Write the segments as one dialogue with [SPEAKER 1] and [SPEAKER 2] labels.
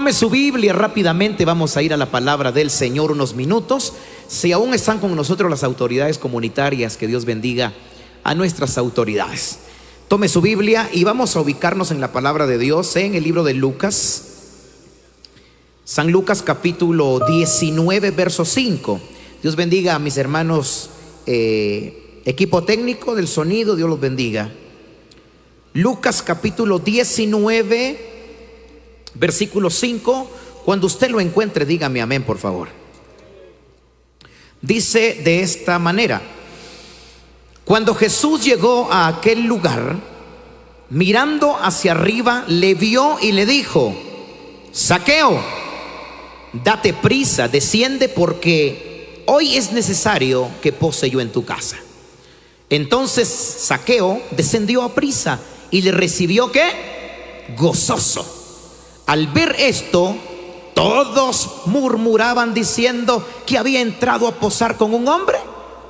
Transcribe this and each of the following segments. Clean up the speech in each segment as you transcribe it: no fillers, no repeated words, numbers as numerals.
[SPEAKER 1] Tome su Biblia rápidamente, vamos a ir a la palabra del Señor unos minutos. Si aún están con nosotros las autoridades comunitarias, que Dios bendiga a nuestras autoridades. Tome su Biblia y vamos a ubicarnos en la palabra de Dios en el libro de Lucas. San Lucas capítulo 19, verso 5. Dios bendiga a mis hermanos, equipo técnico del sonido, Dios los bendiga. Lucas capítulo 19, versículo 5. Cuando usted lo encuentre, dígame amén, por favor. Dice de esta manera: cuando Jesús llegó a aquel lugar, mirando hacia arriba, le vio y le dijo: Zaqueo, date prisa, desciende, porque hoy es necesario que pose yo en tu casa. Entonces Zaqueo descendió a prisa y le recibió, ¿qué? Gozoso. Al ver esto, todos murmuraban diciendo que había entrado a posar con un hombre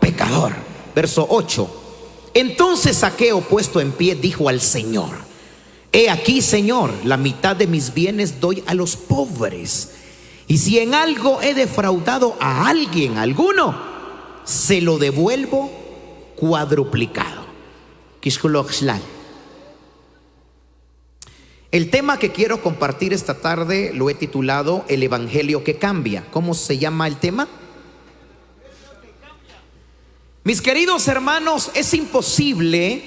[SPEAKER 1] pecador. Verso 8. Entonces Zaqueo, puesto en pie, dijo al Señor: He aquí, Señor, la mitad de mis bienes doy a los pobres, y si en algo he defraudado a alguno, se lo devuelvo cuadruplicado. El tema que quiero compartir esta tarde lo he titulado El Evangelio que cambia. ¿Cómo se llama el tema? Mis queridos hermanos, es imposible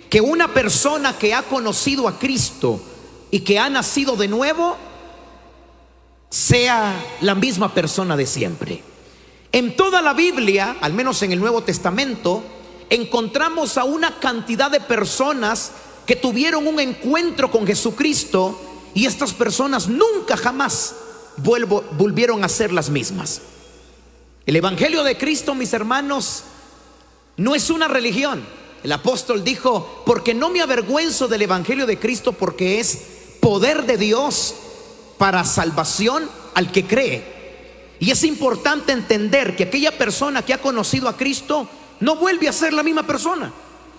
[SPEAKER 1] que una persona que ha conocido a Cristo y que ha nacido de nuevo sea la misma persona de siempre. En toda la Biblia, al menos en el Nuevo Testamento, encontramos a una cantidad de personas que tuvieron un encuentro con Jesucristo, y estas personas nunca jamás volvieron a ser las mismas. El Evangelio de Cristo, mis hermanos, no es una religión. El apóstol dijo: porque no me avergüenzo del Evangelio de Cristo, porque es poder de Dios para salvación al que cree. Y es importante entender que aquella persona que ha conocido a Cristo no vuelve a ser la misma persona.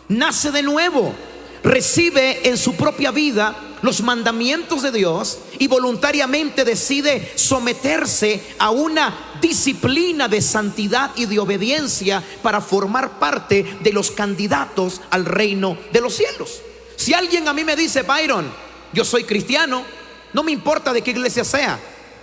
[SPEAKER 1] Nace de nuevo, recibe en su propia vida los mandamientos de Dios y voluntariamente decide someterse a una disciplina de santidad y de obediencia para formar parte de los candidatos al reino de los cielos. Si alguien a mí me dice: Byron, yo soy cristiano, no me importa de qué iglesia sea,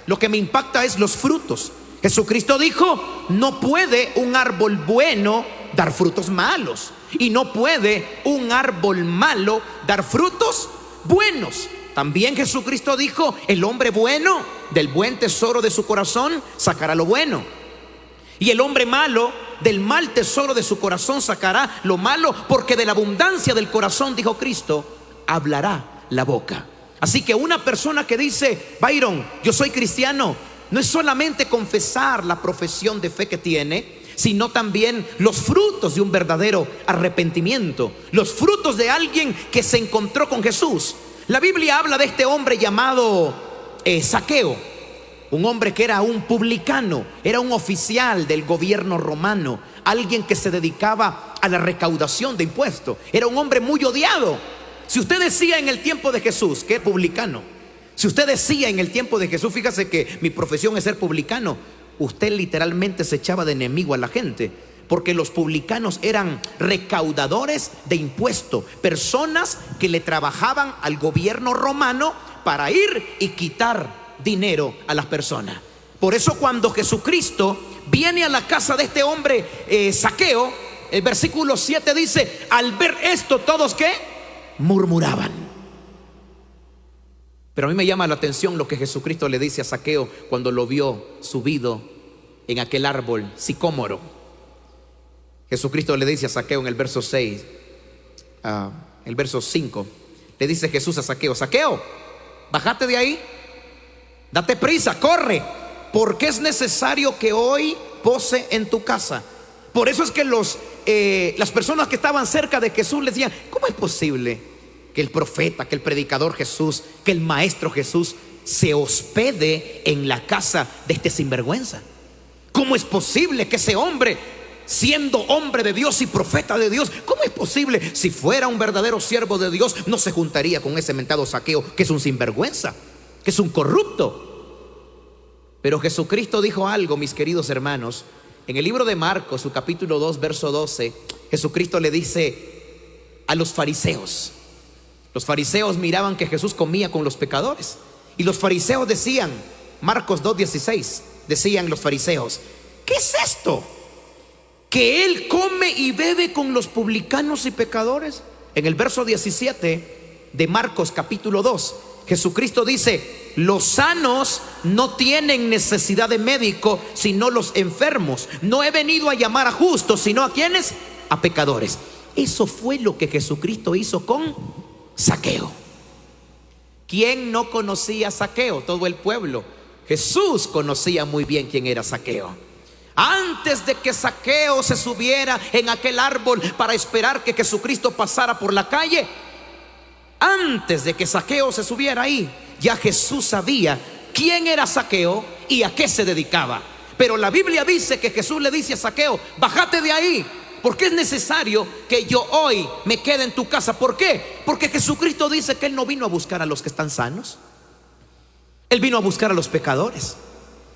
[SPEAKER 1] lo que me impacta es los frutos. Jesucristo dijo: no puede un árbol bueno dar frutos malos, y no puede un árbol malo dar frutos buenos. También Jesucristo dijo: el hombre bueno del buen tesoro de su corazón sacará lo bueno, y el hombre malo del mal tesoro de su corazón sacará lo malo, porque de la abundancia del corazón, dijo Cristo, hablará la boca. Así que una persona que dice: Byron, yo soy cristiano, no es solamente confesar la profesión de fe que tiene, sino también los frutos de un verdadero arrepentimiento, los frutos de alguien que se encontró con Jesús. La Biblia habla de este hombre llamado Zaqueo, un hombre que era un publicano, era un oficial del gobierno romano, alguien que se dedicaba a la recaudación de impuestos, era un hombre muy odiado. Si usted decía en el tiempo de Jesús que es publicano, si usted decía en el tiempo de Jesús: fíjese que mi profesión es ser publicano, usted literalmente se echaba de enemigo a la gente, porque los publicanos eran recaudadores de impuestos, personas que le trabajaban al gobierno romano para ir y quitar dinero a las personas. Por eso cuando Jesucristo viene a la casa de este hombre Zaqueo, el versículo 7 dice: al ver esto, todos ¿qué? Murmuraban. Pero a mí me llama la atención lo que Jesucristo le dice a Zaqueo cuando lo vio subido en aquel árbol sicómoro. Jesucristo le dice a Zaqueo en el verso 6, el verso 5, le dice Jesús a Zaqueo: Zaqueo, bájate de ahí, date prisa, corre, porque es necesario que hoy pose en tu casa. Por eso es que las personas que estaban cerca de Jesús le decían: ¿cómo es posible que el profeta, que el predicador Jesús, que el maestro Jesús se hospede en la casa de este sinvergüenza? ¿Cómo es posible que ese hombre, siendo hombre de Dios y profeta de Dios, cómo es posible? Si fuera un verdadero siervo de Dios, no se juntaría con ese mentado Zaqueo, que es un sinvergüenza. que es un corrupto. Pero Jesucristo dijo algo, mis queridos hermanos. En el libro de Marcos, su capítulo 2, verso 12, Jesucristo le dice a los fariseos. Los fariseos miraban que Jesús comía con los pecadores. Y los fariseos decían, Marcos 2:16, decían los fariseos: ¿qué es esto? ¿Que él come y bebe con los publicanos y pecadores? En el verso 17 de Marcos capítulo 2, Jesucristo dice: los sanos no tienen necesidad de médico, sino los enfermos. No he venido a llamar a justos, sino a quienes, a pecadores. Eso fue lo que Jesucristo hizo con Zaqueo. ¿Quién no conocía a Zaqueo? Todo el pueblo. Jesús conocía muy bien quién era Zaqueo. Antes de que Zaqueo se subiera en aquel árbol para esperar que Jesucristo pasara por la calle, antes de que Zaqueo se subiera ahí, ya Jesús sabía quién era Zaqueo y a qué se dedicaba. Pero la Biblia dice que Jesús le dice a Zaqueo: bájate de ahí, porque es necesario que yo hoy me quede en tu casa. ¿Por qué? Porque Jesucristo dice que Él no vino a buscar a los que están sanos, Él vino a buscar a los pecadores.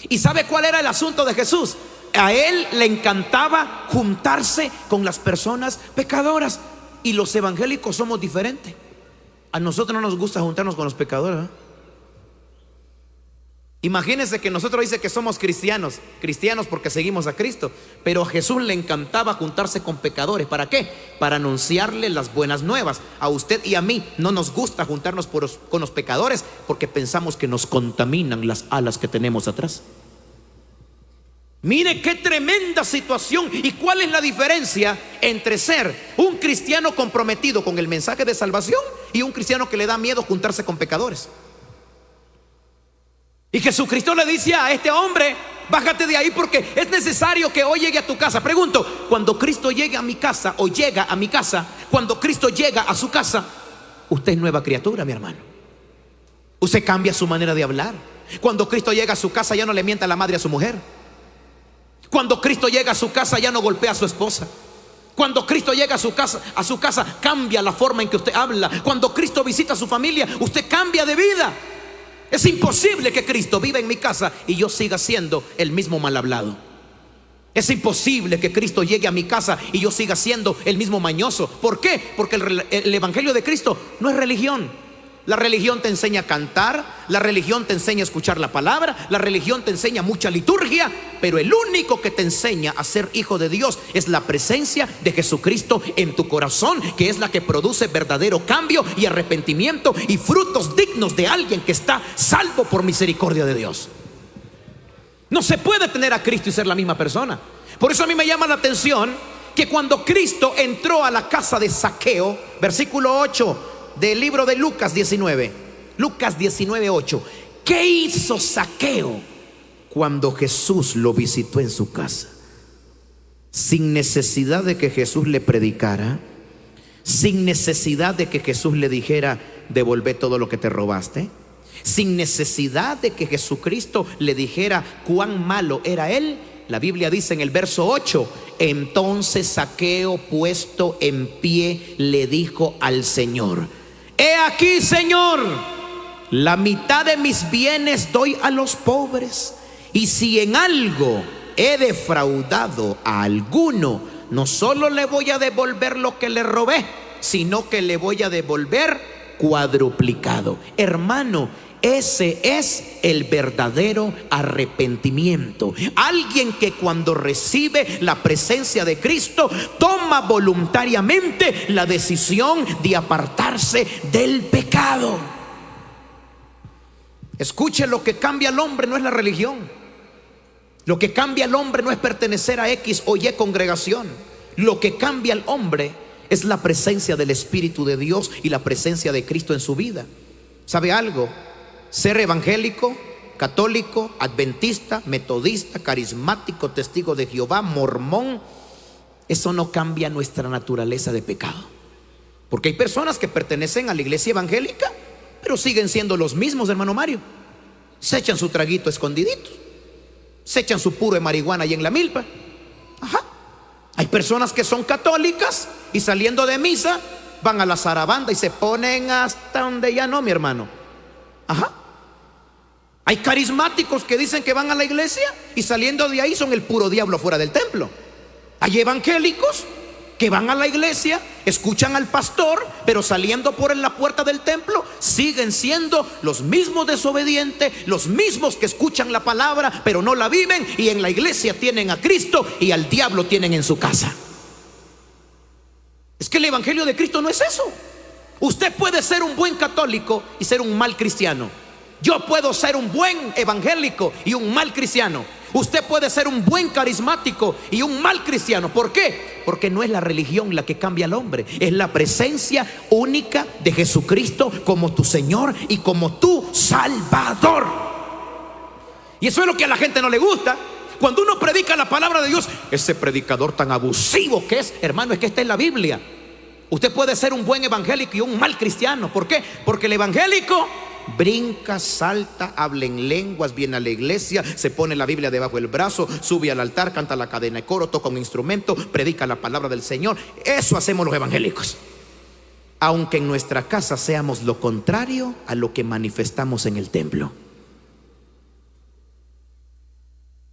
[SPEAKER 1] ¿Y sabe cuál era el asunto de Jesús? A Él le encantaba juntarse con las personas pecadoras. Y los evangélicos somos diferentes. A nosotros no nos gusta juntarnos con los pecadores, ¿eh? Imagínense que nosotros dice que somos cristianos porque seguimos a Cristo, pero a Jesús le encantaba juntarse con pecadores. ¿Para qué? Para anunciarle las buenas nuevas. A usted y a mí no nos gusta juntarnos con los pecadores porque pensamos que nos contaminan las alas que tenemos atrás. Mire qué tremenda situación. ¿Y cuál es la diferencia entre ser un cristiano comprometido con el mensaje de salvación y un cristiano que le da miedo juntarse con pecadores? Y Jesucristo le dice a este hombre: bájate de ahí porque es necesario que hoy llegue a tu casa. Pregunto, cuando Cristo llegue a mi casa o llega a mi casa, cuando Cristo llega a su casa, usted es nueva criatura, mi hermano. Usted cambia su manera de hablar. Cuando Cristo llega a su casa, ya no le mienta la madre a su mujer. Cuando Cristo llega a su casa, ya no golpea a su esposa. Cuando Cristo llega a su casa cambia la forma en que usted habla. Cuando Cristo visita a su familia, usted cambia de vida. Es imposible que Cristo viva en mi casa y yo siga siendo el mismo mal hablado. Es imposible que Cristo llegue a mi casa y yo siga siendo el mismo mañoso. ¿Por qué? Porque el evangelio de Cristo no es religión. La religión te enseña a cantar, la religión te enseña a escuchar la palabra, la religión te enseña mucha liturgia, pero el único que te enseña a ser hijo de Dios es la presencia de Jesucristo en tu corazón, que es la que produce verdadero cambio y arrepentimiento y frutos dignos de alguien que está salvo por misericordia de Dios. No se puede tener a Cristo y ser la misma persona. Por eso a mí me llama la atención que cuando Cristo entró a la casa de Zaqueo, versículo 8 del libro de Lucas 19, Lucas 19:8. ¿Qué hizo Zaqueo cuando Jesús lo visitó en su casa? Sin necesidad de que Jesús le predicara, sin necesidad de que Jesús le dijera: devuelve todo lo que te robaste, sin necesidad de que Jesucristo le dijera cuán malo era él. La Biblia dice en el verso 8: entonces Zaqueo, puesto en pie, le dijo al Señor: he aquí, Señor, la mitad de mis bienes doy a los pobres, y si en algo he defraudado a alguno, no solo le voy a devolver lo que le robé, sino que le voy a devolver cuadruplicado. Hermano, ese es el verdadero arrepentimiento. Alguien que cuando recibe la presencia de Cristo toma voluntariamente la decisión de apartarse del pecado. Escuche, lo que cambia al hombre no es la religión. Lo que cambia al hombre no es pertenecer a X o Y congregación. Lo que cambia al hombre es la presencia del Espíritu de Dios y la presencia de Cristo en su vida. ¿Sabe algo? Ser evangélico, católico, adventista, metodista, carismático, testigo de Jehová, mormón, eso no cambia nuestra naturaleza de pecado. Porque hay personas que pertenecen a la iglesia evangélica, pero siguen siendo los mismos, hermano Mario. Se echan su traguito escondidito, se echan su puro de marihuana ahí en la milpa. Ajá. Hay personas que son católicas y saliendo de misa van a la zarabanda y se ponen hasta donde ya no, mi hermano. Ajá. Hay carismáticos que dicen que van a la iglesia y saliendo de ahí son el puro diablo fuera del templo. Hay evangélicos que van a la iglesia, escuchan al pastor, pero saliendo por la puerta del templo siguen siendo los mismos desobedientes, los mismos que escuchan la palabra pero no la viven, y en la iglesia tienen a Cristo y al diablo tienen en su casa. Es que el evangelio de Cristo no es eso. Usted puede ser un buen católico y ser un mal cristiano. Yo puedo ser un buen evangélico y un mal cristiano. Usted puede ser un buen carismático y un mal cristiano. ¿Por qué? Porque no es la religión la que cambia al hombre, es la presencia única de Jesucristo como tu Señor y como tu Salvador. Y eso es lo que a la gente no le gusta. Cuando uno predica la palabra de Dios, ese predicador tan abusivo que es, hermano, es que está en la Biblia. Usted puede ser un buen evangélico y un mal cristiano. ¿Por qué? Porque el evangélico brinca, salta, habla en lenguas, viene a la iglesia, se pone la Biblia debajo del brazo, sube al altar, canta la cadena de coro, toca un instrumento, predica la palabra del Señor. Eso hacemos los evangélicos, aunque en nuestra casa seamos lo contrario a lo que manifestamos en el templo.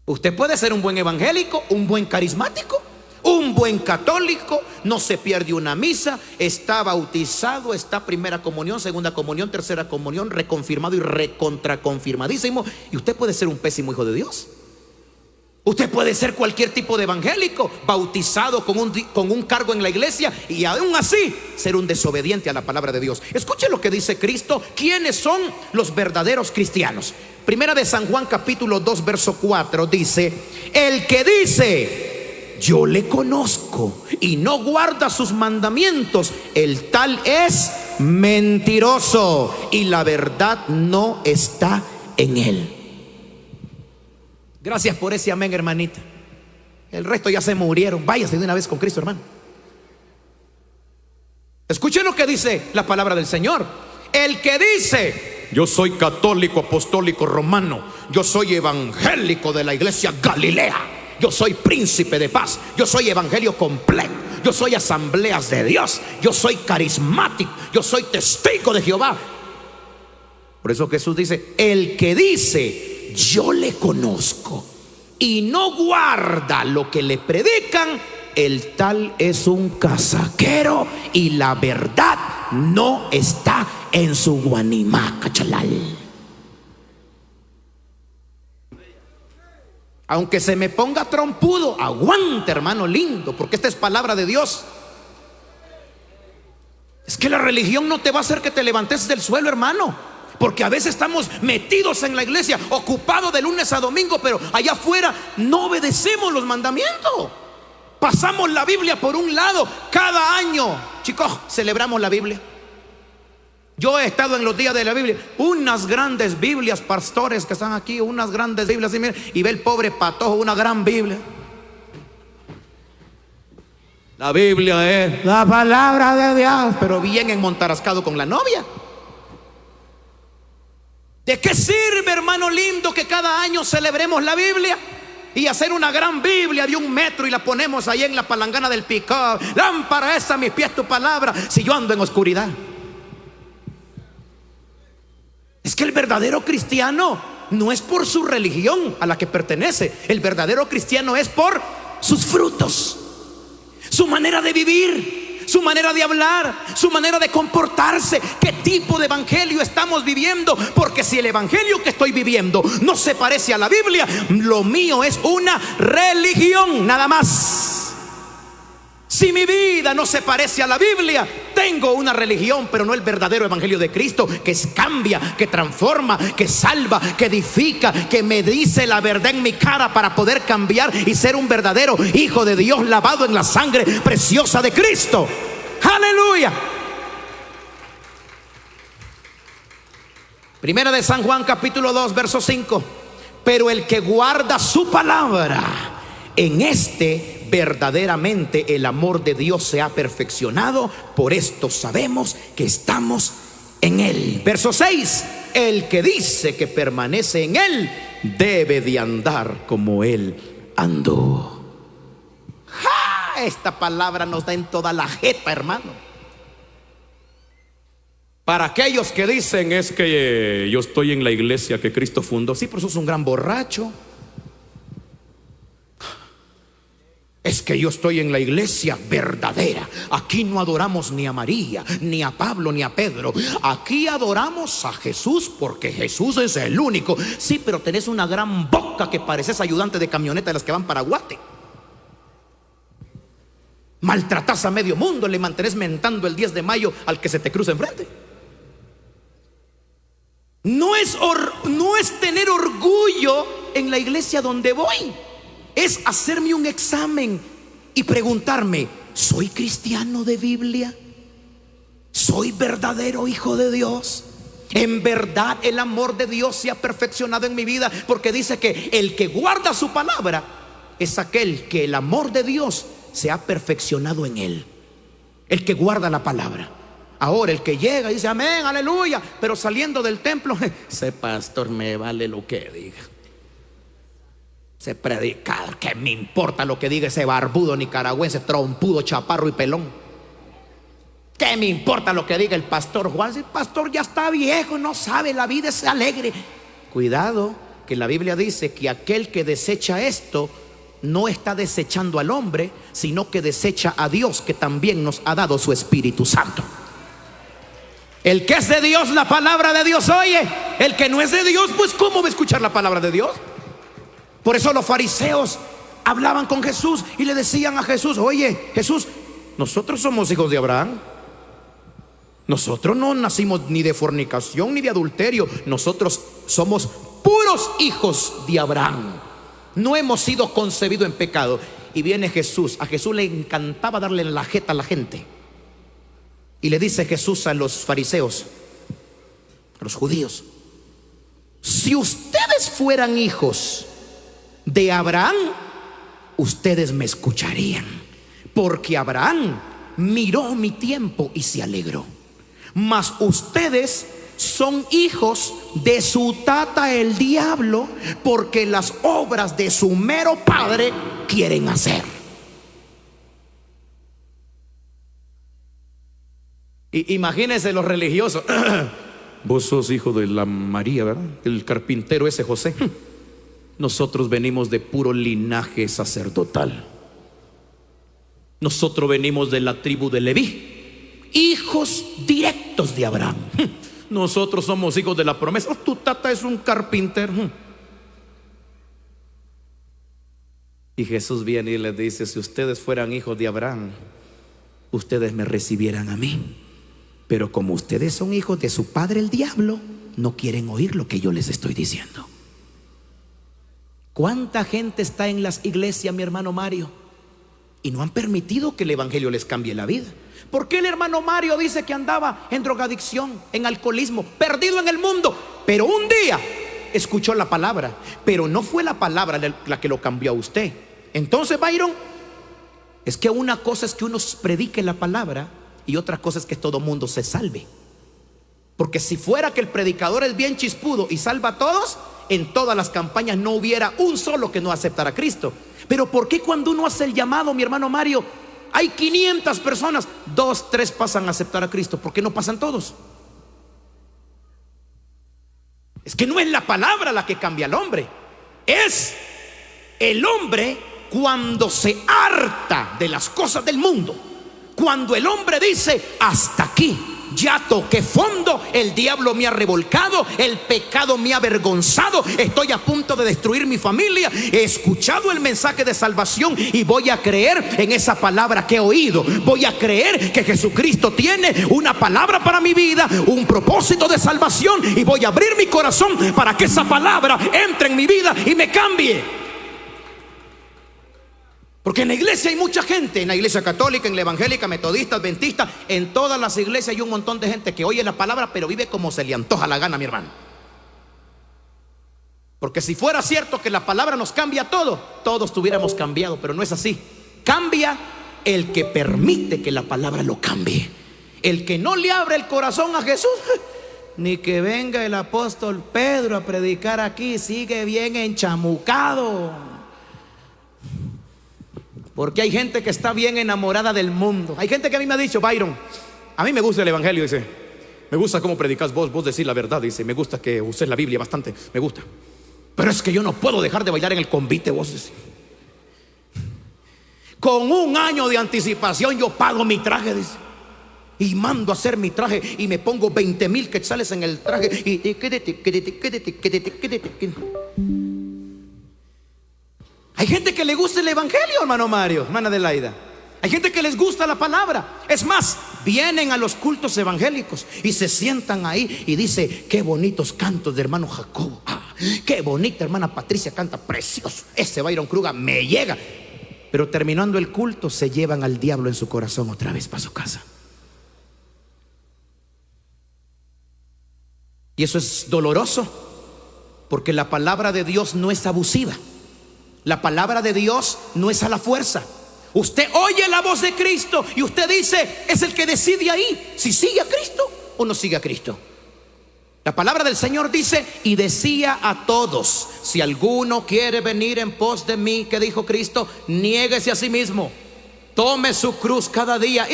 [SPEAKER 1] Usted puede ser un buen evangélico, un buen carismático, un buen católico, no se pierde una misa, está bautizado, está primera comunión, segunda comunión, tercera comunión, reconfirmado y recontraconfirmadísimo. Y usted puede ser un pésimo hijo de Dios. Usted puede ser cualquier tipo de evangélico, bautizado con un cargo en la iglesia, y aún así ser un desobediente a la palabra de Dios. Escuche lo que dice Cristo. ¿Quiénes son los verdaderos cristianos? Primera de San Juan capítulo 2 verso 4 dice: el que dice yo le conozco y no guarda sus mandamientos, el tal es mentiroso y la verdad no está en él. Gracias por ese amén, hermanita. El resto ya se murieron. Váyase de una vez con Cristo, hermano. Escuchen lo que dice la palabra del Señor. El que dice yo soy católico, apostólico, romano, yo soy evangélico de la iglesia Galilea, yo soy príncipe de paz, yo soy evangelio completo, yo soy asambleas de Dios, yo soy carismático, yo soy testigo de Jehová. Por eso Jesús dice: el que dice yo le conozco y no guarda lo que le predican, el tal es un casaquero y la verdad no está en su guanimaca, chalal. Aunque se me ponga trompudo, aguante, hermano lindo, porque esta es palabra de Dios. Es que la religión no te va a hacer que te levantes del suelo, hermano, porque a veces estamos metidos en la iglesia, ocupados de lunes a domingo, pero allá afuera no obedecemos los mandamientos. Pasamos la Biblia por un lado. Cada año, chicos, celebramos la Biblia. Yo he estado en los días de la Biblia, unas grandes Biblias, pastores que están aquí, unas grandes Biblias, y ve el pobre patojo, una gran Biblia. La Biblia es la palabra de Dios, pero bien enmontarascado con la novia. ¿De qué sirve, hermano lindo, que cada año celebremos la Biblia y hacer una gran Biblia de 1 metro y la ponemos ahí en la palangana del pick-up? Lámpara es a mis pies tu palabra, si yo ando en oscuridad. Es que el verdadero cristiano no es por su religión a la que pertenece. El verdadero cristiano es por sus frutos, su manera de vivir, su manera de hablar, su manera de comportarse. ¿Qué tipo de evangelio estamos viviendo? Porque si el evangelio que estoy viviendo no se parece a la Biblia, lo mío es una religión, nada más. Si mi vida no se parece a la Biblia, tengo una religión, pero no el verdadero evangelio de Cristo, que cambia, que transforma, que salva, que edifica, que me dice la verdad en mi cara para poder cambiar y ser un verdadero hijo de Dios, lavado en la sangre preciosa de Cristo. Aleluya. Primera de San Juan capítulo 2 verso 5: pero el que guarda su palabra, en este verdaderamente el amor de Dios se ha perfeccionado. Por esto sabemos que estamos en Él. Verso 6: el que dice que permanece en Él debe de andar como Él andó. ¡Ja! Esta palabra nos da en toda la jeta, hermano. Para aquellos que dicen es que yo estoy en la iglesia que Cristo fundó. Sí, pero sos un gran borracho. Es que yo estoy en la iglesia verdadera. Aquí no adoramos ni a María, ni a Pablo, ni a Pedro. Aquí adoramos a Jesús porque Jesús es el único. Sí, pero tenés una gran boca que pareces ayudante de camioneta de las que van para Guate. Maltratás a medio mundo, le mantenés mentando el 10 de mayo al que se te cruza enfrente. No es tener orgullo en la iglesia donde voy. Es hacerme un examen y preguntarme: ¿soy cristiano de Biblia? ¿Soy verdadero hijo de Dios? ¿En verdad el amor de Dios se ha perfeccionado en mi vida? Porque dice que el que guarda su palabra es aquel que el amor de Dios se ha perfeccionado en él. El que guarda la palabra. Ahora el que llega y dice amén, aleluya, pero saliendo del templo, ese pastor me vale lo que diga. Ese predicador, ¿qué me importa lo que diga ese barbudo nicaragüense, trompudo, chaparro y pelón? ¿Qué me importa lo que diga el pastor Juan? El pastor ya está viejo, no sabe, la vida es alegre. Cuidado, que la Biblia dice que aquel que desecha esto no está desechando al hombre, sino que desecha a Dios, que también nos ha dado su Espíritu Santo. El que es de Dios, la palabra de Dios oye. El que no es de Dios, pues ¿cómo va a escuchar la palabra de Dios? Por eso los fariseos hablaban con Jesús y le decían a Jesús: oye, Jesús, nosotros somos hijos de Abraham. Nosotros no nacimos ni de fornicación ni de adulterio. Nosotros somos puros hijos de Abraham. No hemos sido concebidos en pecado. Y viene Jesús. A Jesús le encantaba darle la jeta a la gente. Y le dice Jesús a los fariseos, a los judíos: si ustedes fueran hijos de Abraham, ustedes me escucharían, porque Abraham miró mi tiempo y se alegró. Mas ustedes son hijos de su tata el diablo, porque las obras de su mero padre quieren hacer. Imagínense los religiosos. Vos sos hijo de la María, ¿verdad? El carpintero ese José. Nosotros venimos de puro linaje sacerdotal. Nosotros venimos de la tribu de Leví, hijos directos de Abraham. Nosotros somos hijos de la promesa. Tu tata es un carpintero. Y Jesús viene y les dice: si ustedes fueran hijos de Abraham, ustedes me recibieran a mí. Pero como ustedes son hijos de su padre el diablo, no quieren oír lo que yo les estoy diciendo. ¿Cuánta gente está en las iglesias, mi hermano Mario, y no han permitido que el evangelio les cambie la vida? ¿Por qué el hermano Mario dice que andaba en drogadicción, en alcoholismo, perdido en el mundo? Pero un día escuchó la palabra, pero no fue la palabra la que lo cambió a usted. Entonces, Byron, es que una cosa es que uno predique la palabra y otra cosa es que todo mundo se salve. Porque si fuera que el predicador es bien chispudo y salva a todos, en todas las campañas no hubiera un solo que no aceptara a Cristo. Pero ¿por qué cuando uno hace el llamado, mi hermano Mario, hay 500 personas, 2, 3 pasan a aceptar a Cristo? ¿Por qué no pasan todos? Es que no es la palabra la que cambia al hombre, es el hombre cuando se harta de las cosas del mundo. Cuando el hombre dice: hasta aquí, ya toqué fondo, el diablo me ha revolcado, el pecado me ha avergonzado, estoy a punto de destruir mi familia, he escuchado el mensaje de salvación y voy a creer en esa palabra que he oído. Voy a creer que Jesucristo tiene una palabra para mi vida, un propósito de salvación, y voy a abrir mi corazón para que esa palabra entre en mi vida y me cambie. Porque en la iglesia hay mucha gente, en la iglesia católica, en la evangélica, metodista, adventista, en todas las iglesias hay un montón de gente que oye la palabra pero vive como se le antoja la gana, mi hermano. Porque si fuera cierto que la palabra nos cambia todo, todos tuviéramos cambiado, pero no es así. Cambia el que permite que la palabra lo cambie. El que no le abre el corazón a Jesús, ni que venga el apóstol Pedro a predicar aquí, sigue bien enchamucado. Porque hay gente que está bien enamorada del mundo. Hay gente que a mí me ha dicho: Byron, a mí me gusta el evangelio, dice, me gusta cómo predicas vos decís la verdad. Dice, me gusta que uses la Biblia bastante, me gusta. Pero es que yo no puedo dejar de bailar en el convite, vos decís. Con 1 año de anticipación yo pago mi traje, dice, y mando a hacer mi traje y me pongo 20,000 quetzales en el traje y hay gente que le gusta el evangelio, hermano Mario, hermana Adelaida. Hay gente que les gusta la palabra. Es más, vienen a los cultos evangélicos y se sientan ahí y dice, qué bonitos cantos de hermano Jacobo. Qué bonita hermana Patricia canta, precioso. Ese Byron Kruger me llega. Pero terminando el culto se llevan al diablo en su corazón otra vez para su casa. Y eso es doloroso, porque la palabra de Dios no es abusiva. La palabra de Dios no es a la fuerza. Usted oye la voz de Cristo y usted dice, es el que decide ahí si sigue a Cristo o no sigue a Cristo. La palabra del Señor dice, y decía a todos, si alguno quiere venir en pos de mí, ¿qué dijo Cristo? Niéguese a sí mismo, tome su cruz cada día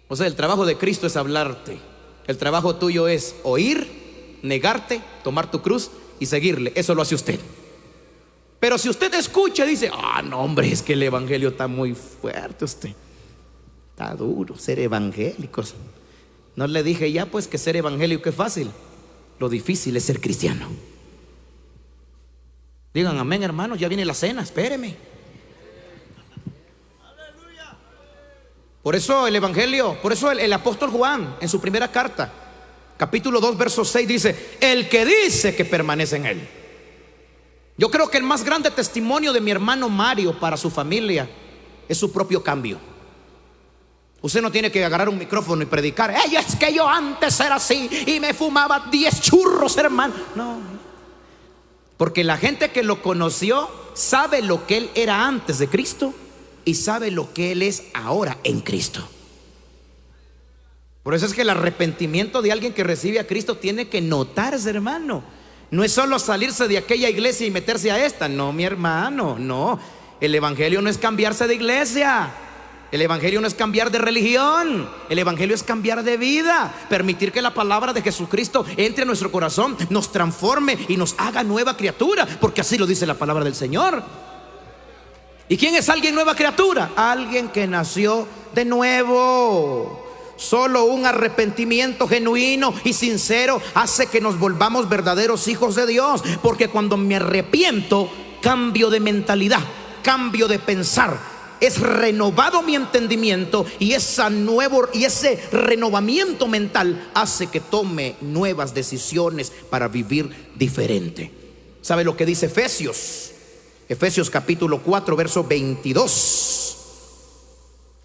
[SPEAKER 1] o sea, el trabajo de Cristo es hablarte. El trabajo tuyo es oír, negarte, tomar tu cruz y seguirle. Eso lo hace usted. Pero si usted escucha y dice, no hombre, es que el evangelio está muy fuerte, usted está duro ser evangélicos. No le dije ya pues que ser evangélico es fácil. Lo difícil es ser cristiano. Digan amén, hermanos, ya viene la cena, espéreme. Por eso el evangelio, por eso el apóstol Juan en su primera carta, capítulo 2, verso 6 dice, el que dice que permanece en él. Yo creo que el más grande testimonio de mi hermano Mario para su familia es su propio cambio. Usted no tiene que agarrar un micrófono y predicar, es que yo antes era así y me fumaba 10 churros, hermano. No, porque la gente que lo conoció sabe lo que él era antes de Cristo y sabe lo que él es ahora en Cristo. Por eso es que el arrepentimiento de alguien que recibe a Cristo tiene que notarse, hermano. No es solo salirse de aquella iglesia y meterse a esta. No, mi hermano, no. El evangelio no es cambiarse de iglesia. El evangelio no es cambiar de religión. El evangelio es cambiar de vida. Permitir que la palabra de Jesucristo entre a nuestro corazón, nos transforme y nos haga nueva criatura, porque así lo dice la palabra del Señor. ¿Y quién es alguien nueva criatura? Alguien que nació de nuevo. Solo un arrepentimiento genuino y sincero hace que nos volvamos verdaderos hijos de Dios. Porque cuando me arrepiento, cambio de mentalidad, cambio de pensar, es renovado mi entendimiento, y ese renovamiento mental hace que tome nuevas decisiones para vivir diferente. ¿Sabe lo que dice Efesios? Efesios capítulo 4, verso 22.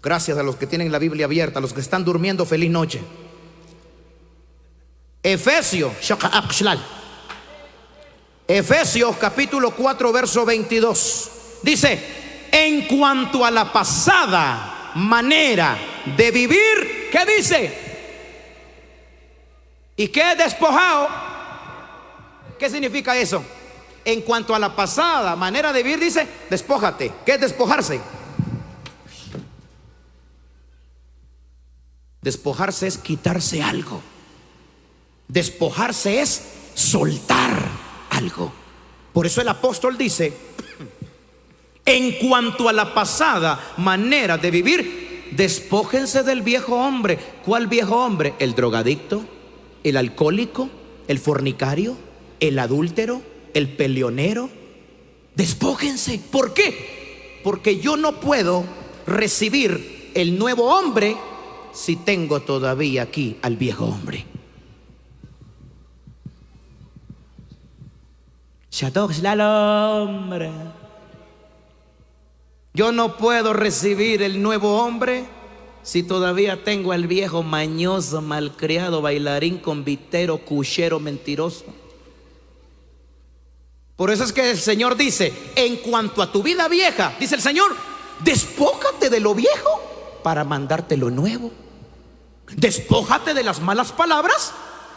[SPEAKER 1] Gracias a los que tienen la Biblia abierta. A los que están durmiendo, feliz noche. Efesios capítulo 4, verso 22. Dice, en cuanto a la pasada manera de vivir, ¿qué dice? ¿Y qué es despojado? ¿Qué significa eso? En cuanto a la pasada manera de vivir, dice, despójate. ¿Qué es despojarse? Despojarse es quitarse algo. Despojarse es soltar algo. Por eso el apóstol dice, en cuanto a la pasada manera de vivir, despójense del viejo hombre. ¿Cuál viejo hombre? El drogadicto, el alcohólico, el fornicario, el adúltero, el peleonero. Despójense. ¿Por qué? Porque yo no puedo recibir el nuevo hombre si tengo todavía aquí al viejo hombre. Yo no puedo recibir el nuevo hombre si todavía tengo al viejo mañoso, malcriado, bailarín, convitero, cuchero, mentiroso. Por eso es que el Señor dice, en cuanto a tu vida vieja, dice el Señor, despójate de lo viejo para mandarte lo nuevo. Despójate de las malas palabras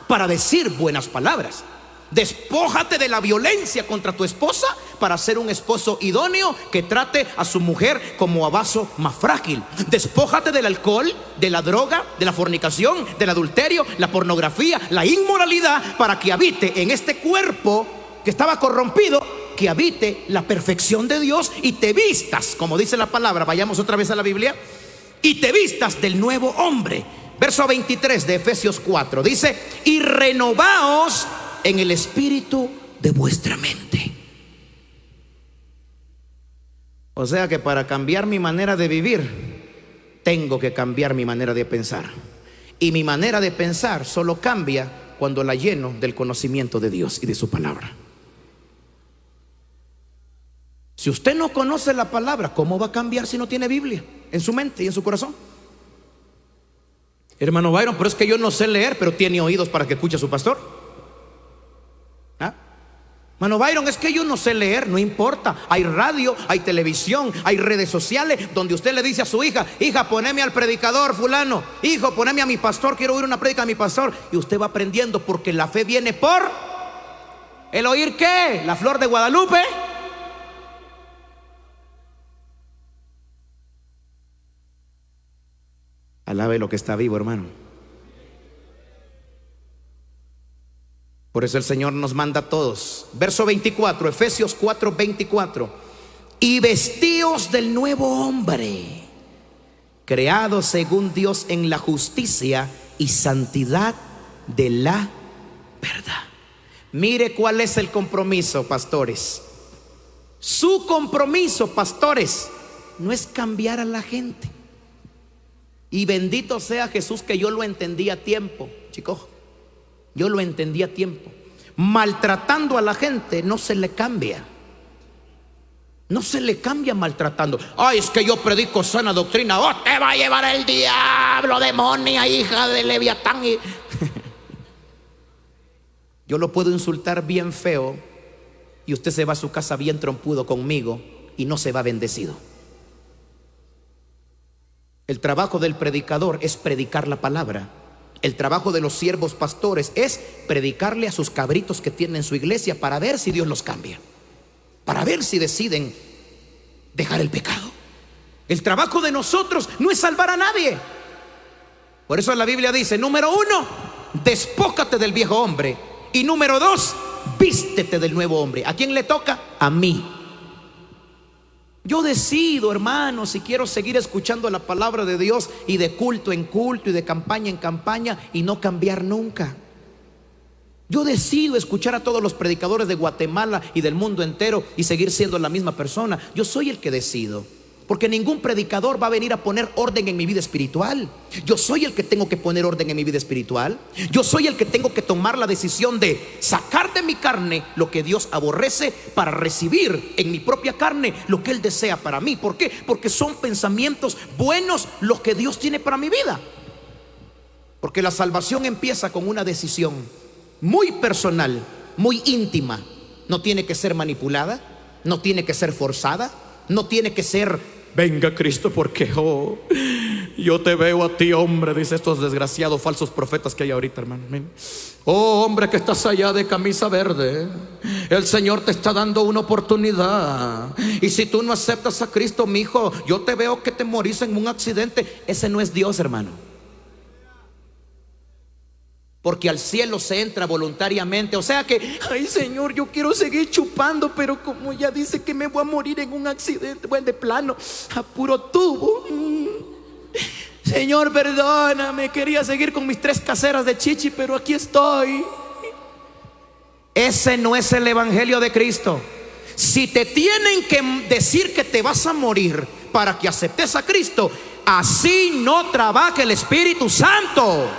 [SPEAKER 1] para decir buenas palabras. Despójate de la violencia contra tu esposa para ser un esposo idóneo que trate a su mujer como a vaso más frágil. Despójate del alcohol, de la droga, de la fornicación, del adulterio, la pornografía, la inmoralidad, para que habite en este cuerpo que estaba corrompido, que habite la perfección de Dios, y te vistas, como dice la palabra. Vayamos otra vez a la Biblia. Y te vistas del nuevo hombre. Verso 23 de Efesios 4 dice: y renovaos en el espíritu de vuestra mente. O sea que para cambiar mi manera de vivir, tengo que cambiar mi manera de pensar. Y mi manera de pensar solo cambia cuando la lleno del conocimiento de Dios y de su palabra. Si usted no conoce la palabra, ¿cómo va a cambiar si no tiene Biblia en su mente y en su corazón? Hermano Byron, pero es que yo no sé leer, pero tiene oídos para que escuche a su pastor. Hermano Byron, es que yo no sé leer. No importa, hay radio, hay televisión, hay redes sociales donde usted le dice a su hija: hija, poneme al predicador fulano, hijo, poneme a mi pastor, quiero oír una prédica a mi pastor. Y usted va aprendiendo, porque la fe viene por el oír. ¿Qué? La flor de Guadalupe. Alabe lo que está vivo, hermano. Por eso el Señor nos manda a todos. Verso 24, Efesios 4, 24. Y vestíos del nuevo hombre, creado según Dios en la justicia y santidad de la verdad. Mire cuál es el compromiso, pastores. Su compromiso, pastores, no es cambiar a la gente. Y bendito sea Jesús, que yo lo entendí a tiempo, chicos. Yo lo entendí a tiempo. Maltratando a la gente no se le cambia. No se le cambia maltratando. Ay, es que yo predico sana doctrina. Oh, te va a llevar el diablo, demonia, hija de Leviatán. Yo lo puedo insultar bien feo y usted se va a su casa bien trompudo conmigo y no se va bendecido. El trabajo del predicador es predicar la palabra. El trabajo de los siervos pastores es predicarle a sus cabritos que tienen en su iglesia, para ver si Dios los cambia, para ver si deciden dejar el pecado. El trabajo de nosotros no es salvar a nadie. Por eso la Biblia dice: número 1, despójate del viejo hombre. Y número 2, vístete del nuevo hombre. ¿A quién le toca? A mí. Yo decido, hermano, si quiero seguir escuchando la palabra de Dios, y de culto en culto y de campaña en campaña, y no cambiar nunca. Yo decido escuchar a todos los predicadores de Guatemala y del mundo entero y seguir siendo la misma persona. Yo soy el que decido, porque ningún predicador va a venir a poner orden en mi vida espiritual. Yo soy el que tengo que poner orden en mi vida espiritual. Yo soy el que tengo que tomar la decisión de sacar de mi carne lo que Dios aborrece, para recibir en mi propia carne lo que Él desea para mí. ¿Por qué? Porque son pensamientos buenos los que Dios tiene para mi vida. Porque la salvación empieza con una decisión muy personal, muy íntima. No tiene que ser manipulada, no tiene que ser forzada, no tiene que ser: venga Cristo, porque yo te veo a ti, hombre, dice estos desgraciados falsos profetas que hay ahorita, hermano. Oh, hombre, que estás allá de camisa verde, el Señor te está dando una oportunidad, y si tú no aceptas a Cristo, mi hijo, yo te veo que te morís en un accidente. Ese no es Dios, hermano. Porque al cielo se entra voluntariamente. O sea que, ay Señor, yo quiero seguir chupando, pero como ya dice que me voy a morir en un accidente, bueno, de plano, a puro tubo. Señor, perdóname, quería seguir con mis 3 caseras de chichi, pero aquí estoy. Ese no es el evangelio de Cristo. Si te tienen que decir que te vas a morir para que aceptes a Cristo, así no trabaja el Espíritu Santo.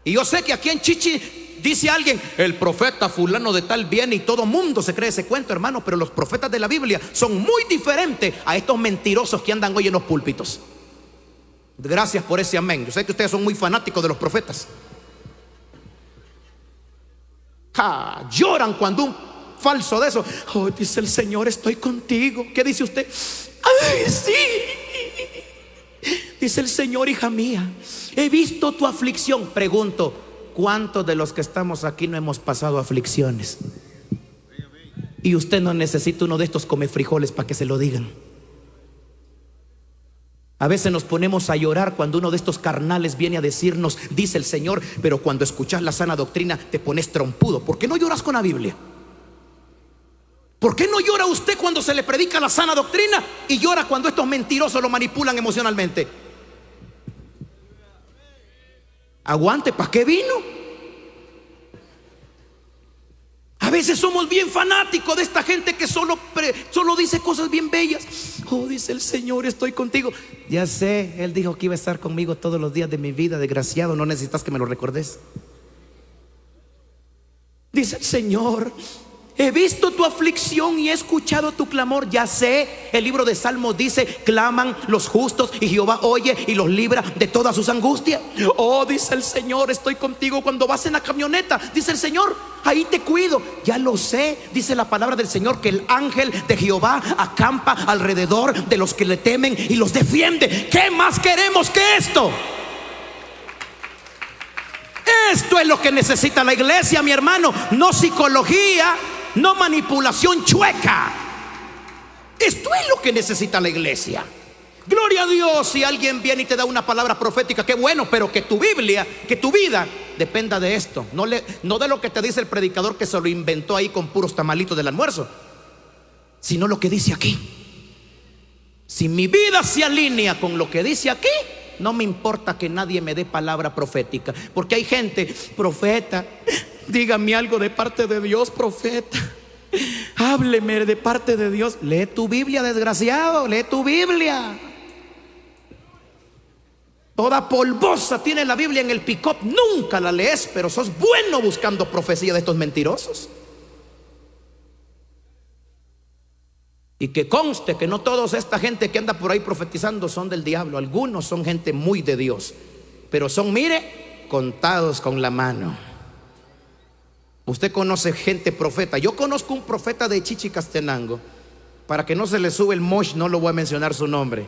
[SPEAKER 1] Y yo sé que aquí en Chichi dice alguien: el profeta fulano de tal viene, y todo mundo se cree ese cuento, hermano. Pero los profetas de la Biblia son muy diferentes a estos mentirosos que andan hoy en los púlpitos. Gracias por ese amén. Yo sé que ustedes son muy fanáticos de los profetas. Lloran cuando un falso de eso: oh, dice el Señor, estoy contigo. ¿Qué dice usted? Ay, sí. Dice el Señor: hija mía, he visto tu aflicción. Pregunto: ¿cuántos de los que estamos aquí no hemos pasado aflicciones? Y usted no necesita uno de estos come frijoles para que se lo digan. A veces nos ponemos a llorar cuando uno de estos carnales viene a decirnos, dice el Señor, pero cuando escuchas la sana doctrina te pones trompudo. ¿Por qué no lloras con la Biblia? ¿Por qué no llora usted cuando se le predica la sana doctrina y llora cuando estos mentirosos lo manipulan emocionalmente? Aguante, ¿para qué vino? A veces somos bien fanáticos de esta gente que solo dice cosas bien bellas. Oh, dice el Señor, estoy contigo. Ya sé, Él dijo que iba a estar conmigo todos los días de mi vida. Desgraciado, no necesitas que me lo recordes. Dice el Señor, he visto tu aflicción y he escuchado tu clamor. Ya sé, el libro de Salmos dice, claman los justos y Jehová oye y los libra de todas sus angustias. Oh, dice el Señor, estoy contigo cuando vas en la camioneta. Dice el Señor, ahí te cuido. Ya lo sé, dice la palabra del Señor, que el ángel de Jehová acampa alrededor de los que le temen y los defiende. ¿Qué más queremos que esto? Esto es lo que necesita la iglesia, mi hermano. No psicología, no manipulación chueca. Esto es lo que necesita la iglesia. Gloria a Dios si alguien viene y te da una palabra profética, qué bueno, pero que tu Biblia, que tu vida dependa de esto. No de lo que te dice el predicador que se lo inventó ahí con puros tamalitos del almuerzo, sino lo que dice aquí. Si mi vida se alinea con lo que dice aquí, no me importa que nadie me dé palabra profética. Porque hay gente, profeta, dígame algo de parte de Dios, profeta, hábleme de parte de Dios. Lee tu Biblia, desgraciado, lee tu Biblia. Toda polvosa tiene la Biblia en el pick-up, nunca la lees, pero sos bueno buscando profecía de estos mentirosos. Y que conste que no todos esta gente que anda por ahí profetizando son del diablo. Algunos son gente muy de Dios, pero son, mire, contados con la mano. Usted conoce gente profeta. Yo conozco un profeta de Chichicastenango. Para que no se le sube el mosh, no lo voy a mencionar su nombre,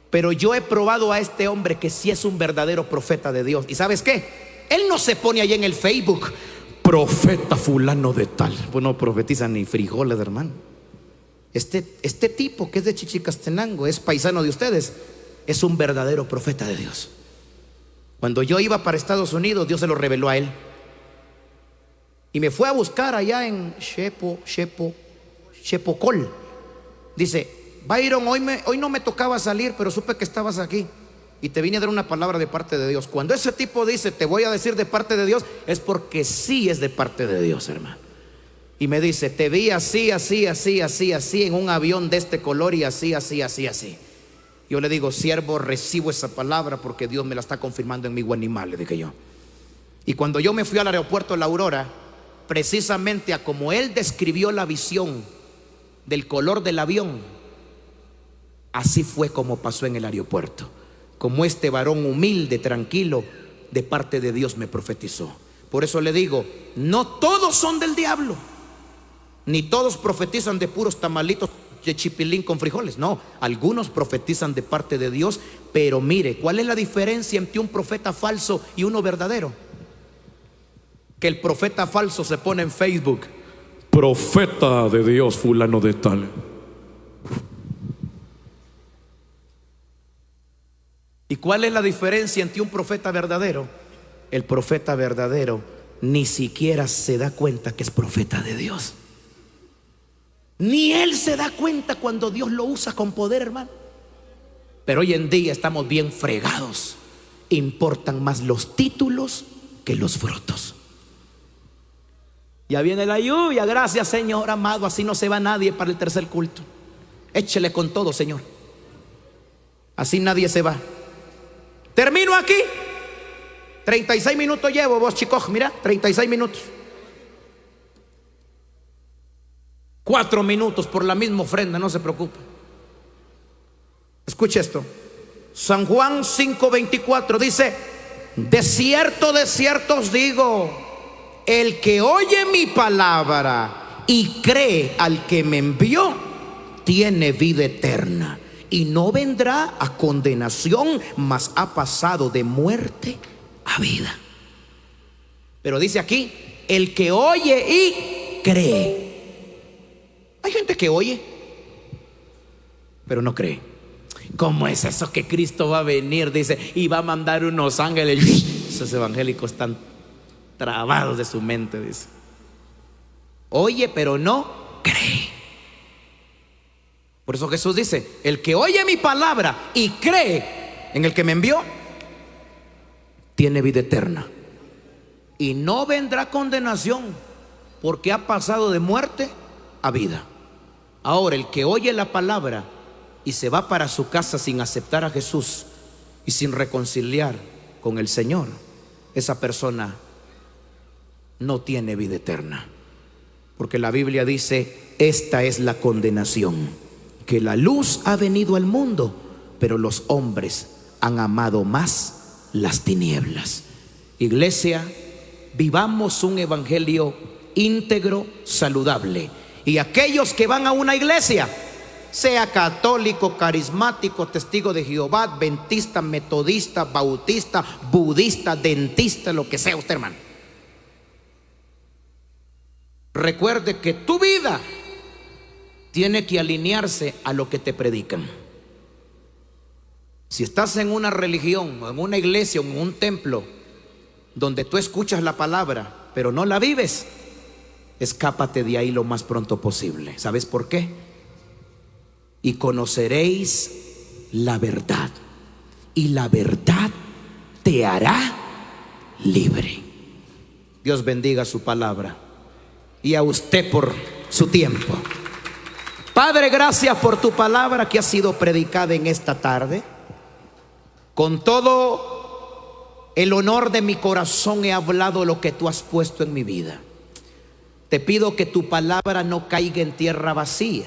[SPEAKER 1] pero yo he probado a este hombre que sí es un verdadero profeta de Dios. ¿Y sabes qué? Él no se pone ahí en el Facebook, profeta fulano de tal. Pues no profetiza ni frijoles, hermano. Este tipo que es de Chichicastenango, es paisano de ustedes, es un verdadero profeta de Dios. Cuando yo iba para Estados Unidos, Dios se lo reveló a él. Y me fue a buscar allá en Shepocol. Dice, Byron, hoy no me tocaba salir, pero supe que estabas aquí y te vine a dar una palabra de parte de Dios. Cuando ese tipo dice, te voy a decir de parte de Dios, es porque sí es de parte de Dios, hermano. Y me dice, te vi así, en un avión de este color y así. Yo le digo, siervo, recibo esa palabra porque Dios me la está confirmando en mi animal, le dije yo. Y cuando yo me fui al aeropuerto La Aurora, precisamente a como él describió la visión del color del avión, así fue como pasó en el aeropuerto. Como este varón humilde, tranquilo, de parte de Dios me profetizó. Por eso le digo, no todos son del diablo, ni todos profetizan de puros tamalitos de chipilín con frijoles. No, algunos profetizan de parte de Dios. Pero mire, ¿cuál es la diferencia entre un profeta falso y uno verdadero? Que el profeta falso se pone en Facebook, profeta de Dios fulano de tal. ¿Y cuál es la diferencia entre un profeta verdadero? El profeta verdadero ni siquiera se da cuenta que es profeta de Dios. Ni él se da cuenta cuando Dios lo usa con poder, hermano. Pero hoy en día estamos bien fregados. Importan más los títulos que los frutos. Ya viene la lluvia, gracias Señor amado. Así no se va nadie para el tercer culto. Échele con todo, Señor. Así nadie se va. Termino aquí. 36 minutos llevo, vos chicos, mira, 36 minutos. 4 minutos por la misma ofrenda, no se preocupe. Escuche esto. San Juan 5:24 dice, de cierto os digo, el que oye mi palabra y cree al que me envió, tiene vida eterna y no vendrá a condenación, mas ha pasado de muerte a vida. Pero dice aquí, el que oye y cree. Hay gente que oye, pero no cree. ¿Cómo es eso que Cristo va a venir? Dice, y va a mandar unos ángeles. Esos evangélicos están trabados de su mente, dice. Oye, pero no cree. Por eso Jesús dice, el que oye mi palabra y cree en el que me envió, tiene vida eterna. Y no vendrá condenación, porque ha pasado de muerte a vida. Ahora, el que oye la palabra y se va para su casa sin aceptar a Jesús y sin reconciliar con el Señor, esa persona no tiene vida eterna. Porque la Biblia dice, esta es la condenación, que la luz ha venido al mundo, pero los hombres han amado más las tinieblas. Iglesia, vivamos un evangelio íntegro, saludable. Y aquellos que van a una iglesia, sea católico, carismático, testigo de Jehová, adventista, metodista, bautista, budista, dentista, lo que sea usted, hermano, recuerde que tu vida tiene que alinearse a lo que te predican. Si estás en una religión, o en una iglesia, o en un templo, donde tú escuchas la palabra, pero no la vives, escápate de ahí lo más pronto posible. ¿Sabes por qué? Y conoceréis la verdad, y la verdad te hará libre. Dios bendiga su palabra, y a usted por su tiempo. Padre, gracias por tu palabra que ha sido predicada en esta tarde. Con todo el honor de mi corazón he hablado lo que tú has puesto en mi vida. Te pido que tu palabra no caiga en tierra vacía,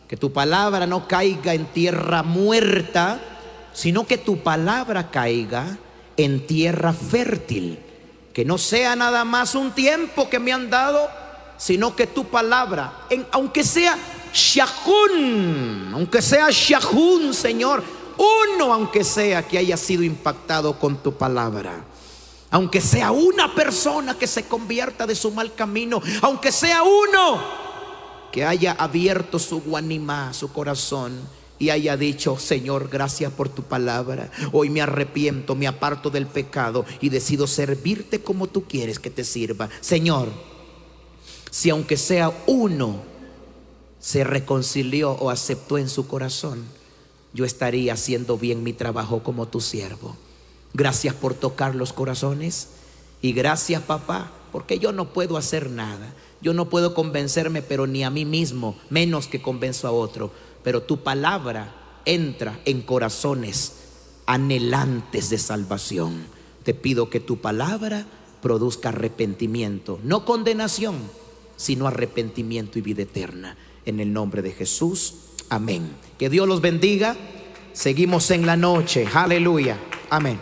[SPEAKER 1] que tu palabra no caiga en tierra muerta, sino que tu palabra caiga en tierra fértil. Que no sea nada más un tiempo que me han dado, sino que tu palabra, aunque sea Shahun, Señor, uno aunque sea que haya sido impactado con tu palabra, aunque sea una persona que se convierta de su mal camino, aunque sea uno que haya abierto su guanimá, su corazón, y haya dicho, Señor, gracias por tu palabra, hoy me arrepiento, me aparto del pecado y decido servirte como tú quieres que te sirva. Señor, si aunque sea uno se reconcilió o aceptó en su corazón, yo estaría haciendo bien mi trabajo como tu siervo. Gracias por tocar los corazones, y gracias, papá, porque yo no puedo hacer nada. Yo no puedo convencerme, pero ni a mí mismo, menos que convenzo a otro. Pero tu palabra entra en corazones anhelantes de salvación. Te pido que tu palabra produzca arrepentimiento, no condenación, sino arrepentimiento y vida eterna. En el nombre de Jesús, amén. Que Dios los bendiga. Seguimos en la noche. Aleluya. Amén.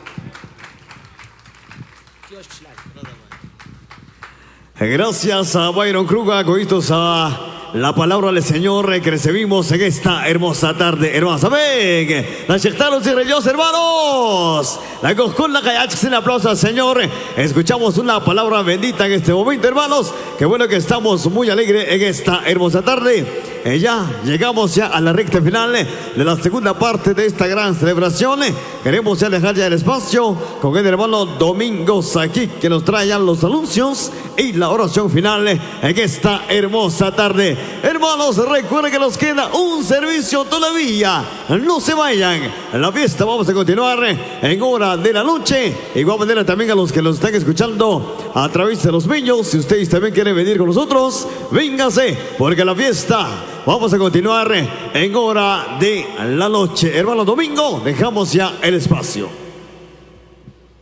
[SPEAKER 2] Gracias a Byron Kruga, coitos a la palabra del Señor que recibimos en esta hermosa tarde, hermanos. Amén. La chectaron y reyos, hermanos. La con la calle, un aplauso al Señor. Escuchamos una palabra bendita en este momento, hermanos. Qué bueno que estamos muy alegres en esta hermosa tarde. Ya llegamos ya a la recta final de la segunda parte de esta gran celebración. Queremos ya dejar ya el espacio con el hermano Domingos aquí, que nos trae ya los anuncios y la oración final en esta hermosa tarde. Hermanos, recuerden que nos queda un servicio todavía. No se vayan. En la fiesta vamos a continuar en hora de la noche. De igual manera también a los que nos están escuchando a través de los medios, si ustedes también quieren venir con nosotros, vénganse, porque la fiesta vamos a continuar en hora de la noche. Hermano Domingo, dejamos ya el espacio.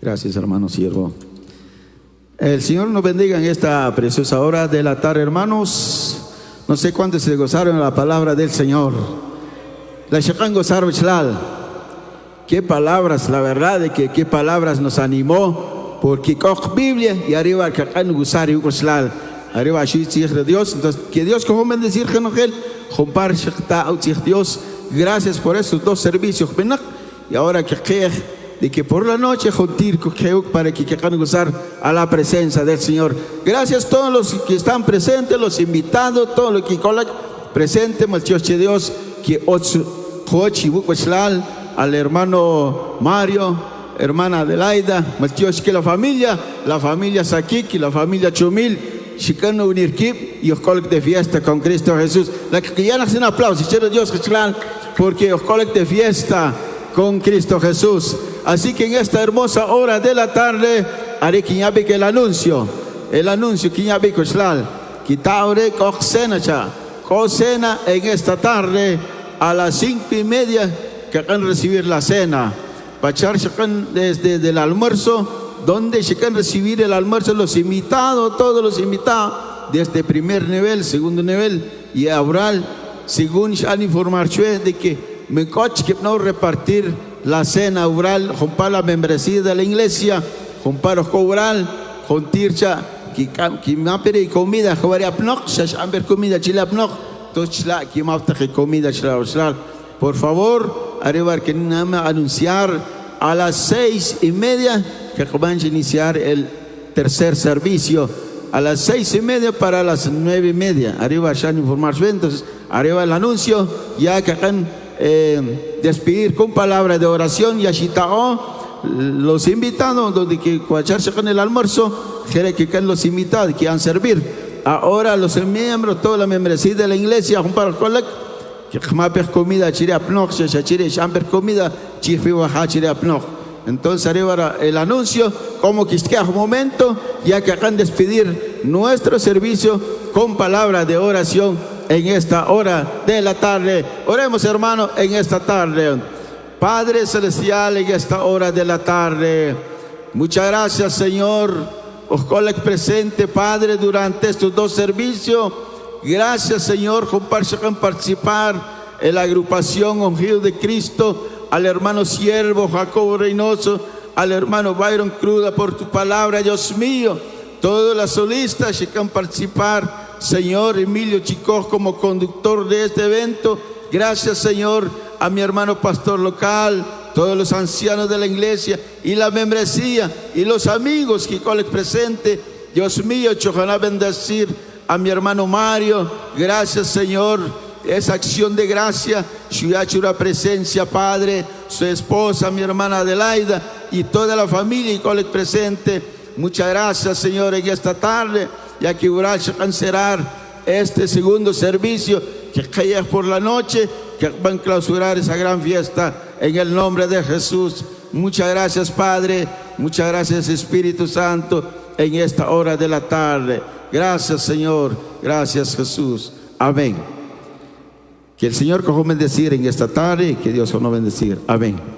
[SPEAKER 3] Gracias, hermano siervo. El Señor nos bendiga en esta preciosa hora de la tarde, hermanos. No sé cuántos se gozaron la palabra del Señor. La Shakan gozar Bichlal. Qué palabras, la verdad de que qué palabras nos animó. Porque con Biblia y arriba Shakan gozar y Bichlal. Arriba de Dios. Entonces, que Dios como bendecir Genogel. Compar Dios. Gracias por estos dos servicios. Y ahora que de que por la noche juntir para que quieran gozar a la presencia del Señor. Gracias a todos los que están presentes, los invitados, todos los que están presentes, de Dios, que al hermano Mario, hermana Adelaida, que la familia Sakik, la familia Chumil, Chicano Unirkip y los colegas de fiesta con Cristo Jesús. La que ya nos un aplauso, Dios, porque los colegas de fiesta con Cristo Jesús. Así que en esta hermosa hora de la tarde, haré que el anuncio, que ya vi que taure cocena en esta tarde a las 5:30 que van a recibir la cena. Pachar desde el almuerzo, donde se van a recibir el almuerzo los invitados, todos los invitados, desde primer nivel, segundo nivel y oral, según han informado de que me coche que no repartir la cena oral, juntar la membresía de la iglesia, juntar los oral, juntircha, que me pide comida, jugaría pnoc, se han ver comida, chila pnoc, tochla, que me apte comida, chila. Por favor, arriba que nada anunciar a las 6:30 que van a iniciar el tercer servicio, a las 6:30 para las 9:30. Arriba ya han informado, entonces arriba el anuncio, ya que van despedir con palabra de oración y ashitao los invitados donde que cuacharse con el almuerzo quiere que los invitados que han servir ahora los miembros toda la membresía de la iglesia para el coleg que jamás comida chire apnoc se chire chamber comida chifi baja chire apnoc. Entonces arriba el anuncio como que esté a un momento ya que acaban de despedir nuestro servicio con palabra de oración en esta hora de la tarde. Oremos, hermano, en esta tarde. Padre Celestial, en esta hora de la tarde, muchas gracias, Señor, os coleg presente, Padre, durante estos dos servicios. Gracias, Señor, por participar en la agrupación Ungido de Cristo, al hermano siervo Jacobo Reynoso, al hermano Byron Cruda, por tu palabra, Dios mío. Todos los solistas que van a participar, Señor, Emilio Chicó como conductor de este evento. Gracias, Señor, a mi hermano pastor local, todos los ancianos de la iglesia y la membresía y los amigos que con el presente. Dios mío, ojalá bendecir a mi hermano Mario. Gracias, Señor, esa acción de gracia, su presencia, Padre, su esposa, mi hermana Adelaida y toda la familia y con el presente. Muchas gracias, Señor, en esta tarde, ya que voy a cancelar este segundo servicio que cae por la noche, que van a clausurar esa gran fiesta en el nombre de Jesús. Muchas gracias, Padre, muchas gracias, Espíritu Santo, en esta hora de la tarde. Gracias, Señor, gracias, Jesús. Amén. Que el Señor coja bendecir en esta tarde y que Dios os no bendecir. Amén.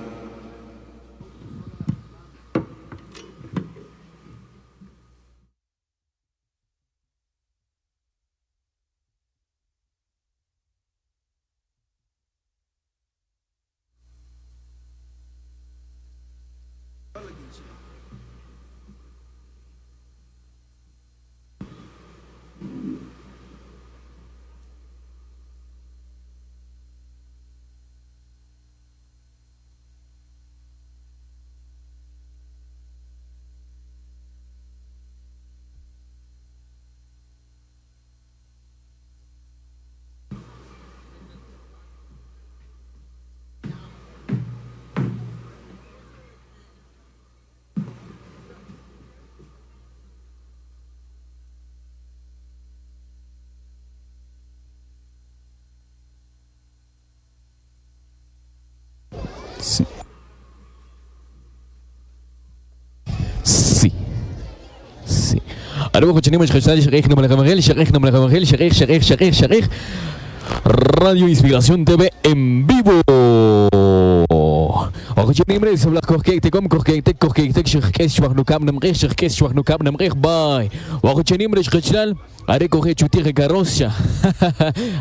[SPEAKER 4] Sí. Sí. Sí. Alors, continuemos a Radio Inspiración TV en vivo. Ochochonimre sobre corquete como corquete shirkes shwarnukam namrech shirkes shwarnukam namrech bay. Ochochonimre shkhlal are corre chutir garosha.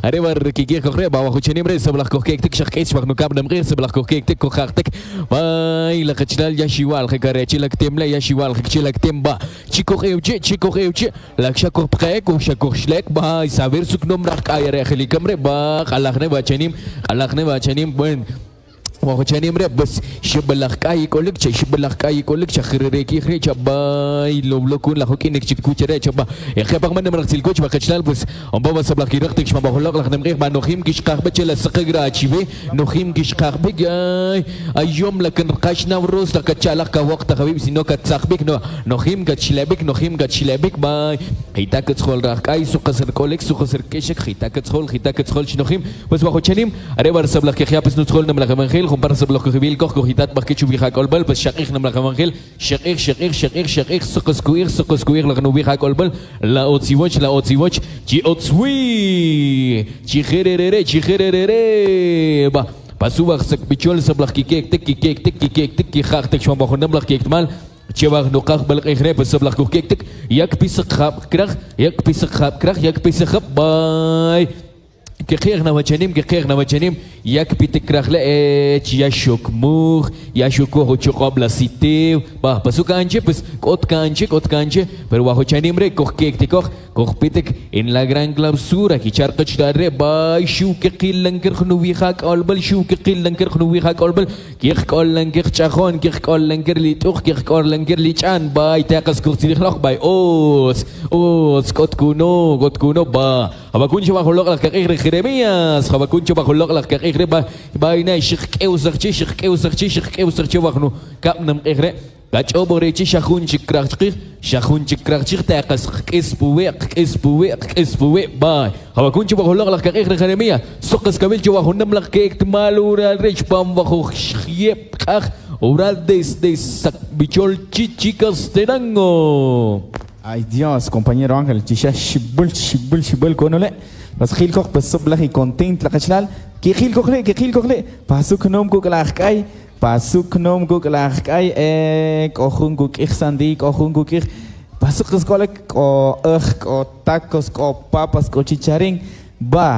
[SPEAKER 4] Are var kigir corre ba ochochonimre sobre corquete shirkes shwarnukam namrech sobre corquete kohartek bay la khlal yashiwal khkarech lak temla yashiwal khchelak temba. Chikoreuche la shakor prek o shakor shlek bay saber suk nomrak ayre khlikamre ba khalakne bachanim buen وخوشاني مرة بس شبلخ كاي كولك شبلخ كاي كولك شخرريكي خري شباي لو كون لخوكي نك شكوشرة شبا يا خي بقى من مرة سيلكوش بخشلال بس أم بابا سبلخ كيرختك شما بخلق لخ نمريخ ما نخيم كيش قاخبة شلا سقيرة شيبه نخيم كيش قاخبة جاي أيوم لكن قاشنا وروس لك تشالك كوقت خبيب سينو كتساخبك نخيم كتشلابك نخيم كتشلابك باي خيتا كتسخول راح كاي سوق سر كولك سوق سر كيشك خيتا كتسخول شنخيم بس بخوشانيم أريبار سبلخ كيخيا بس نتسخول نملك منخيل خم برس بلوك خبيل كوخ كوخيتات بخكيت شو بيخاك أولبل بس شقيق نملك منخيل شقيق سقس كوير لغنو بيخاك أولبل لا أوتسيوش جي أوتسوي جي خيريري با بسوا خسك بيشول سبلخ كيك تك خاك تك شو بخون نملك كيك تمال شباب نقاق بلق إخرى بس سبلخ كوكيك تك يك بيسق خاب كرخ يك بيسق باي كخيرنا وجنيم يك بيتكرخ لأج يشوك موخ يشوكو هوشوكو بلاسيتيو bah pasuk kanche pues kot kanche pero bajo chanimre koch kek koch pitek en la gran clausura ki charqach dare bay shu ke qilanker khnuwi khak albal shu ke qilanker khnuwi khak albal kikh qolanker chachon kikh qolanker li tukh kikh qolanker li chan bay taqas kursi khloq bay os kot kuno ba habakun shwa khloq la kikh Jeremías habakun shwa khloq la kikh bay nay shikh usarchi wakhnu kapnam ikhre Gacho borechi shahun chikrach taqas qisbuwe bay habakun shwa khloq la kikh Jeremías suqas kabil shwa khunam la kek malura rech bam wakhu khiep qakh oral desde bichol chicas terango.
[SPEAKER 5] Ay Dios, compañero Ángel, chisha shibul konole. Bas khilkoch bas sublah y content la kachlal. Ki khilkoch le. Pasuk nom ko kalakay. Kohun ko ikhsandi, kohun ko ikh. Pasuk skolek ko ko tacos ko papas ko chicharing. Ba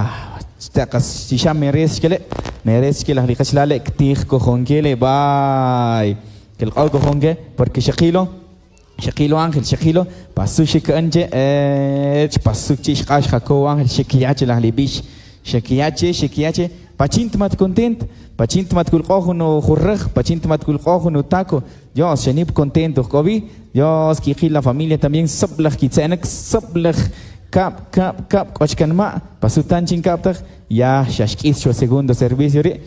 [SPEAKER 5] taqas chisha meres kele la kachlal ktih ko khongele bay. Kel qaw ko khonge porque Shakilo Ángel, pasu shikanje, pasu chishkash jako Ángel, shikiache la libish, shikiache, pachint mat content, pachint mat kulqohu no khurraj, pachint mat kulqohu no taco, Dios, shenib contento, kobi, Dios, ki la familia también, sablah kitsenek, sablah kap, kochkan ma, pasu tanchin kaptag, ya shashkis cho segundo servicio re,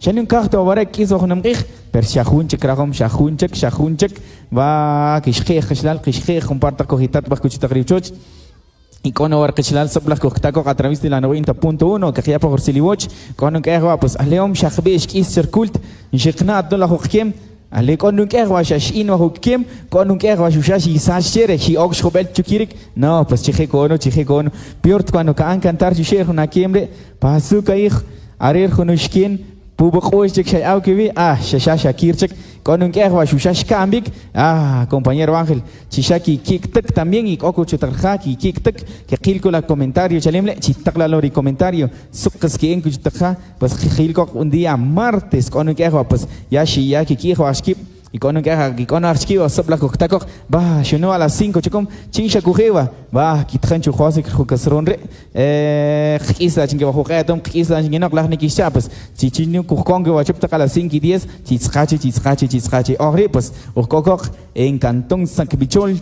[SPEAKER 5] Shanun kahto warek kiso khunam qikh per shahunchik raqam shahunchik va kishqih qishlal comparta cogitat bajo chitakrichoch icono war qishlal sablah coqtaco a través de la 90.1 que ya por siliwoch con que pues aleom shahbish kis circult shiqna abdullah hukim ale con que shashin wa hukim con que shushashi sashere hi ox khobel chukirik no pues chihe kono piort cuando kan cantar shusher una kiemre pasu kaih arir khunushkin Pubok cek saya au kiwi shasha kirchek con un quejo shushash kambik compañero Ángel chishaki kiktek también y oku chutarjaki kiktek que qilko la comentario chalemle chitakla lori comentario suqas que en kuchtakha pues qilko un día martes con un quejo pues yashi yaki kijo ashkip y con un queja y con archivo sabla koktakok ba shuno a las 5 chikom chinsha kujeva ba kitranchu khosik khukasronre khisa chinge ba khuqatom khisa chinge nok lahni kishapas chichinu kukonge wa chupta a las 5 y 10 chiskachi ahri pues ukokok en cantón San Bichol